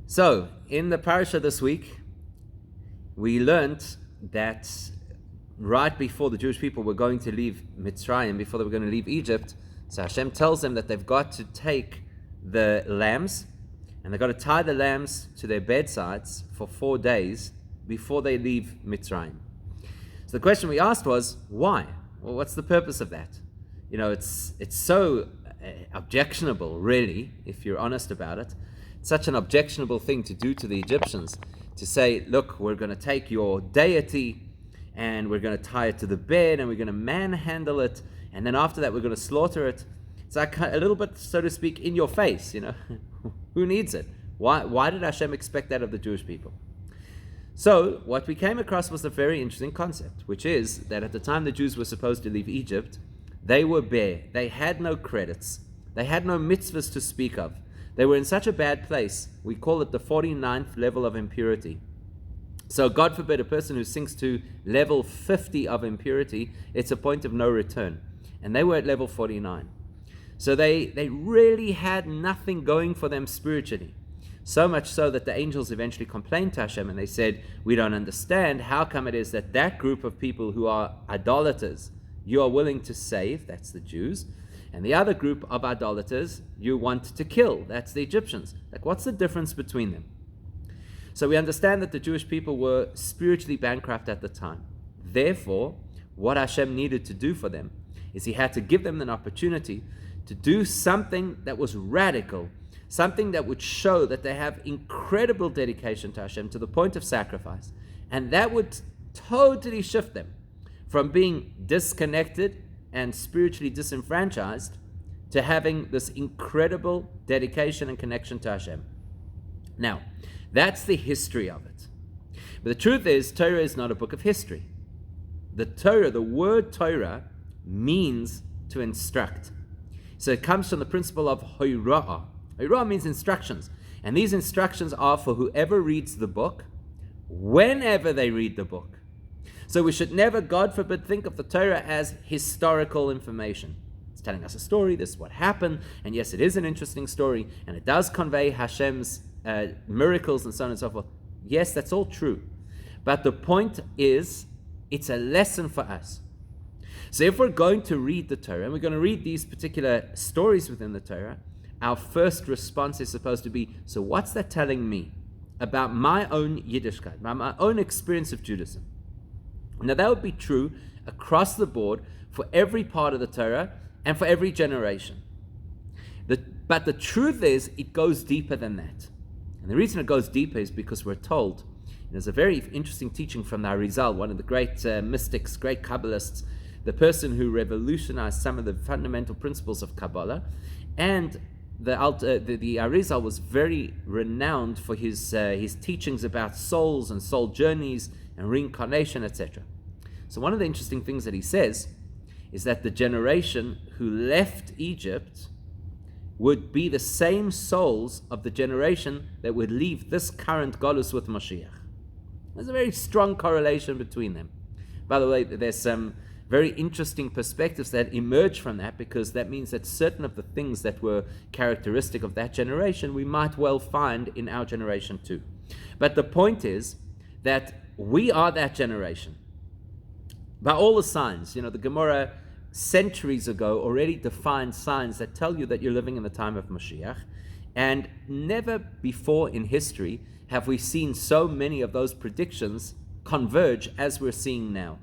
So, in the parasha this week, we learned that right before the Jewish people were going to leave Mitzrayim, before they were going to leave Egypt, so Hashem tells them that they've got to take the lambs, and they've got to tie the lambs to their bedsides for 4 days before they leave Mitzrayim. So the question we asked was, why? Well, what's the purpose of that? You know, it's so objectionable, really, if you're honest about it. It's such an objectionable thing to do to the Egyptians, to say, look, we're going to take your deity and we're going to tie it to the bed and we're going to manhandle it, and then after that we're going to slaughter it. It's like a little bit, so to speak, in your face, you know. Who needs it? Why did Hashem expect that of the Jewish people? So what we came across was a very interesting concept, which is that at the time the Jews were supposed to leave Egypt, they were bare. They had no credits. They had no mitzvahs to speak of. They were in such a bad place. We call it the 49th level of impurity. So God forbid a person who sinks to level 50 of impurity, it's a point of no return. And they were at level 49. So they really had nothing going for them spiritually. So much so that the angels eventually complained to Hashem and they said, we don't understand how come it is that group of people who are idolaters you are willing to save, that's the Jews, and the other group of idolaters you want to kill, that's the Egyptians. Like, what's the difference between them? So we understand that the Jewish people were spiritually bankrupt at the time. Therefore, what Hashem needed to do for them is He had to give them an opportunity to do something that was radical, something that would show that they have incredible dedication to Hashem to the point of sacrifice. And that would totally shift them from being disconnected and spiritually disenfranchised to having this incredible dedication and connection to Hashem. Now, that's the history of it. But the truth is, Torah is not a book of history. The Torah, the word Torah, means to instruct. So it comes from the principle of hoira'ah. Hoira'ah means instructions. And these instructions are for whoever reads the book, whenever they read the book. So we should never, God forbid, think of the Torah as historical information. It's telling us a story, this is what happened, and yes, it is an interesting story, and it does convey Hashem's miracles and so on and so forth. Yes, that's all true. But the point is, it's a lesson for us. So if we're going to read the Torah, and we're going to read these particular stories within the Torah, our first response is supposed to be, so what's that telling me about my own Yiddishkeit, about my own experience of Judaism? Now that would be true across the board for every part of the Torah and for every generation. But the truth is, it goes deeper than that. And the reason it goes deeper is because we're told, there's a very interesting teaching from the Arizal, one of the great mystics, great Kabbalists, the person who revolutionized some of the fundamental principles of Kabbalah. And the Arizal was very renowned for his teachings about souls and soul journeys and reincarnation, etc. So one of the interesting things that he says is that the generation who left Egypt would be the same souls of the generation that would leave this current Golus with Mashiach. There's a very strong correlation between them. By the way, there's some very interesting perspectives that emerge from that, because that means that certain of the things that were characteristic of that generation we might well find in our generation too. But the point is that we are that generation. By all the signs, the Gemara centuries ago already defined signs that tell you that you're living in the time of Mashiach, and never before in history have we seen so many of those predictions converge as we're seeing now.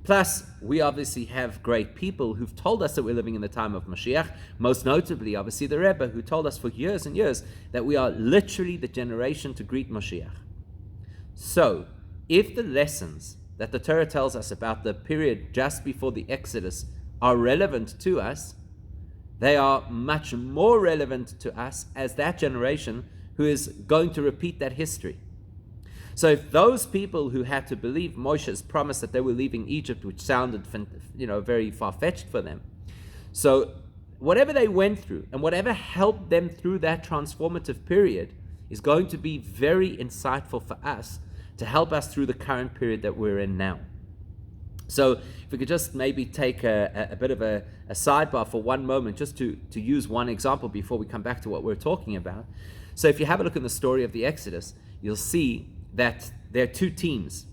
Plus, we obviously have great people who've told us that we're living in the time of Mashiach, most notably, obviously, the Rebbe, who told us for years and years that we are literally the generation to greet Mashiach. So, if the lessons that the Torah tells us about the period just before the Exodus are relevant to us, they are much more relevant to us as that generation who is going to repeat that history. So if those people who had to believe Moshe's promise that they were leaving Egypt, which sounded very far-fetched for them, so whatever they went through and whatever helped them through that transformative period is going to be very insightful for us to help us through the current period that we're in now. So if we could just maybe take a bit of a sidebar for one moment, just to use one example before we come back to what we're talking about. So if you have a look in the story of the Exodus, you'll see that there are two teams.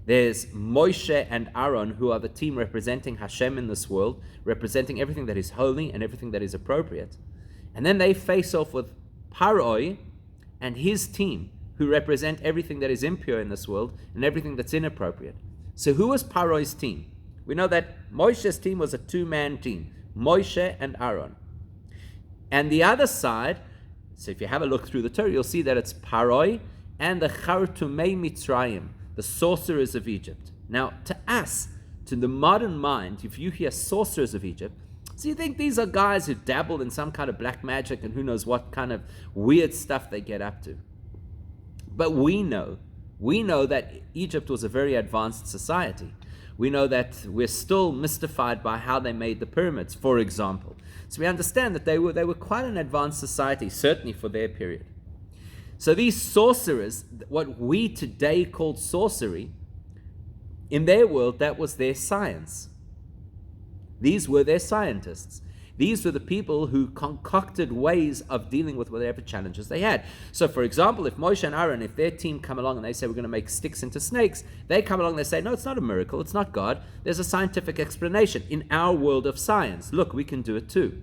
There's Moshe and Aaron, who are the team representing Hashem in this world, representing everything that is holy and everything that is appropriate. And then they face off with Paroi and his team, who represent everything that is impure in this world and everything that's inappropriate. So who was Paroi's team? We know that Moshe's team was a two-man team, Moshe and Aaron. And the other side, so if you have a look through the Torah, you'll see that it's Paroi and the Chartumei Mitzrayim, the sorcerers of Egypt. Now, to us, to the modern mind, if you hear sorcerers of Egypt, so you think these are guys who dabble in some kind of black magic and who knows what kind of weird stuff they get up to. But we know that Egypt was a very advanced society. We know that we're still mystified by how they made the pyramids, for example. So we understand that they were quite an advanced society, certainly for their period. So these sorcerers, what we today call sorcery, in their world, that was their science. These were their scientists. These were the people who concocted ways of dealing with whatever challenges they had. So, for example, if Moshe and Aaron, if their team come along and they say, we're going to make sticks into snakes, they come along and they say, no, it's not a miracle, it's not God. There's a scientific explanation in our world of science. Look, we can do it too.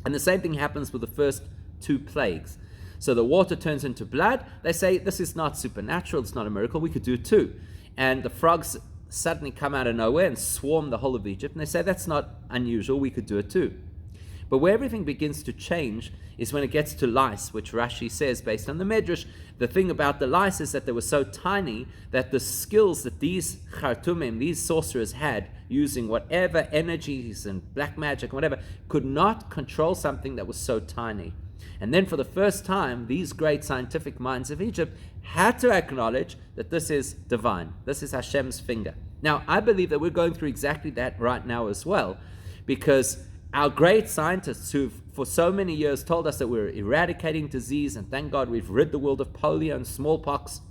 And the same thing happens with the first two plagues. So the water turns into blood. They say, this is not supernatural, it's not a miracle, we could do it too. And the frogs suddenly come out of nowhere and swarm the whole of Egypt, and they say that's not unusual, we could do it too. But where everything begins to change is when it gets to lice, which Rashi says based on the Medrash. The thing about the lice is that they were so tiny that the skills that these Chartumim, these sorcerers had, using whatever energies and black magic and whatever, could not control something that was so tiny. And then for the first time, these great scientific minds of Egypt had to acknowledge that this is divine. This is Hashem's finger. Now, I believe that we're going through exactly that right now as well, because our great scientists who've for so many years told us that we're eradicating disease, and thank God we've rid the world of polio and smallpox,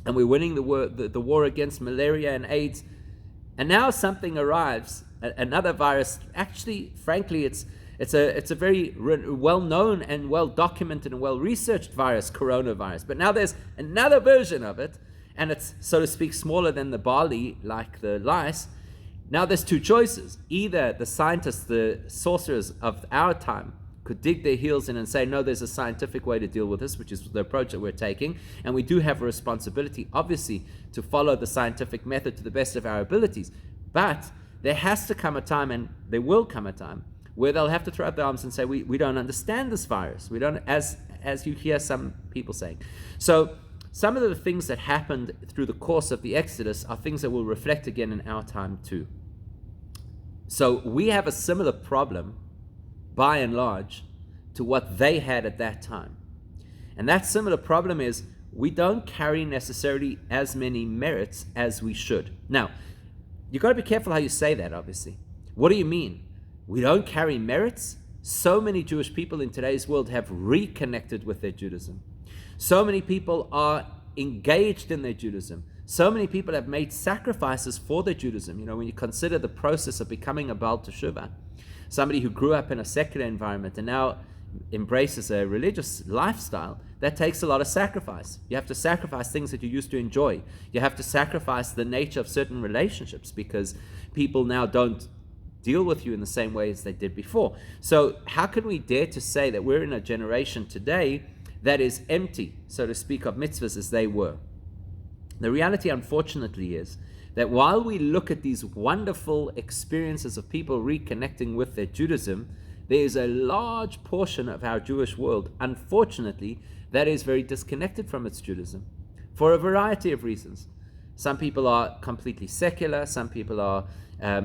and we're winning the war against malaria and AIDS, and now something arrives, another virus. Actually, frankly, it's a very well-known and well-documented and well-researched virus, coronavirus. But now there's another version of it, and it's, so to speak, smaller than the barley, like the lice. Now there's two choices. Either the scientists, the sorcerers of our time, could dig their heels in and say, no, there's a scientific way to deal with this, which is the approach that we're taking, and we do have a responsibility, obviously, to follow the scientific method to the best of our abilities. But there has to come a time, and there will come a time, where they'll have to throw up their arms and say, we don't understand this virus. We don't, as you hear some people saying. So some of the things that happened through the course of the Exodus are things that will reflect again in our time too. So we have a similar problem, by and large, to what they had at that time. And that similar problem is we don't carry necessarily as many merits as we should. Now, you've got to be careful how you say that, obviously. What do you mean? We don't carry merits? So many Jewish people in today's world have reconnected with their Judaism. So many people are engaged in their Judaism. So many people have made sacrifices for their Judaism. You know, when you consider the process of becoming a Baal Teshuvah, somebody who grew up in a secular environment and now embraces a religious lifestyle, that takes a lot of sacrifice. You have to sacrifice things that you used to enjoy. You have to sacrifice the nature of certain relationships because people now don't deal with you in the same way as they did before. So how can we dare to say that we're in a generation today that is empty, so to speak, of mitzvahs as they were? The reality, unfortunately, is that while we look at these wonderful experiences of people reconnecting with their Judaism, there is a large portion of our Jewish world, unfortunately, that is very disconnected from its Judaism for a variety of reasons. Some people are completely secular, some people are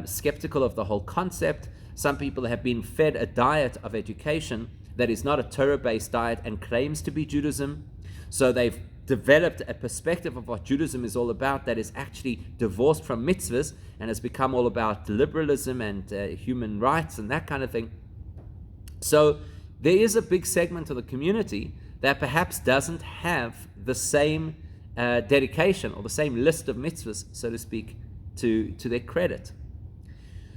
skeptical of the whole concept, some people have been fed a diet of education that is not a Torah-based diet and claims to be Judaism, so they've developed a perspective of what Judaism is all about that is actually divorced from mitzvahs and has become all about liberalism and human rights and that kind of thing. So there is a big segment of the community that perhaps doesn't have the same dedication or the same list of mitzvahs, so to speak, to their credit.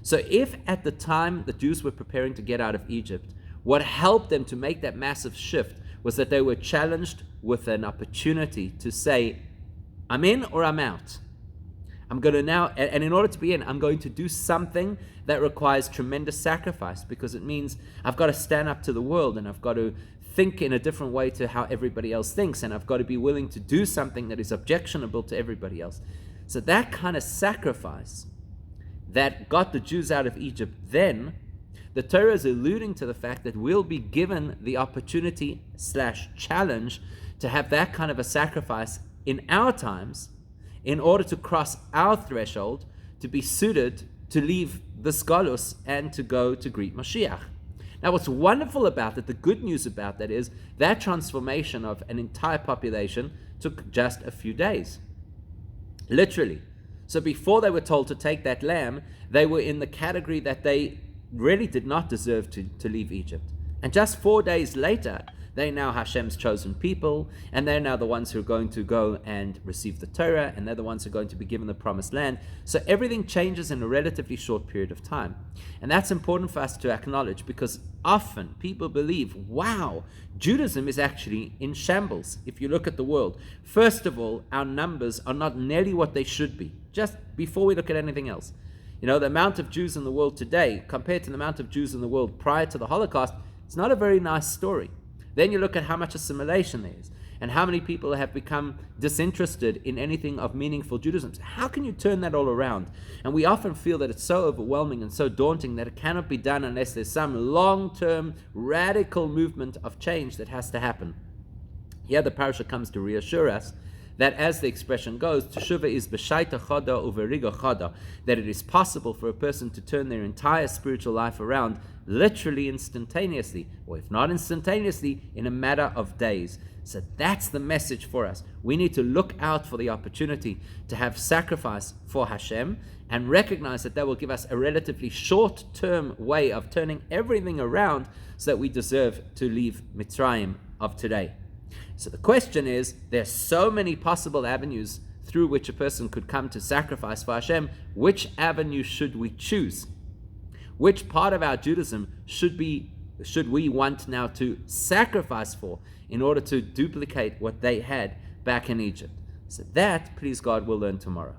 So if at the time the Jews were preparing to get out of Egypt, what helped them to make that massive shift was that they were challenged with an opportunity to say, I'm in or I'm out. I'm going to now, and in order to be in, I'm going to do something that requires tremendous sacrifice, because it means I've got to stand up to the world, and I've got to think in a different way to how everybody else thinks, and I've got to be willing to do something that is objectionable to everybody else. So that kind of sacrifice that got the Jews out of Egypt then, the Torah is alluding to the fact that we'll be given the opportunity / challenge to have that kind of a sacrifice in our times, in order to cross our threshold, to be suited to leave the Galus and to go to greet Mashiach. Now, what's wonderful about that, the good news about that, is that transformation of an entire population took just a few days. Literally. So before they were told to take that lamb, they were in the category that they really did not deserve to leave Egypt. And just 4 days later, they're now Hashem's chosen people, and they're now the ones who are going to go and receive the Torah, and they're the ones who are going to be given the promised land. So everything changes in a relatively short period of time. And that's important for us to acknowledge, because often people believe, wow, Judaism is actually in shambles. If you look at the world, first of all, our numbers are not nearly what they should be, just before we look at anything else. You know, the amount of Jews in the world today, compared to the amount of Jews in the world prior to the Holocaust, it's not a very nice story. Then you look at how much assimilation there is, and how many people have become disinterested in anything of meaningful Judaism. So how can you turn that all around? And we often feel that it's so overwhelming and so daunting that it cannot be done unless there's some long-term, radical movement of change that has to happen. Here the parasha comes to reassure us that, as the expression goes, Teshuvah is b'shaita chada uveriga chada, that it is possible for a person to turn their entire spiritual life around literally instantaneously, or if not instantaneously, in a matter of days. So that's the message for us. We need to look out for the opportunity to have sacrifice for Hashem, and recognize that will give us a relatively short-term way of turning everything around, so that we deserve to leave Mitzrayim of today. So the question is, there's so many possible avenues through which a person could come to sacrifice for Hashem. Which avenue should we choose? Which part of our Judaism should we want now to sacrifice for, in order to duplicate what they had back in Egypt? So that, please God, we'll learn tomorrow.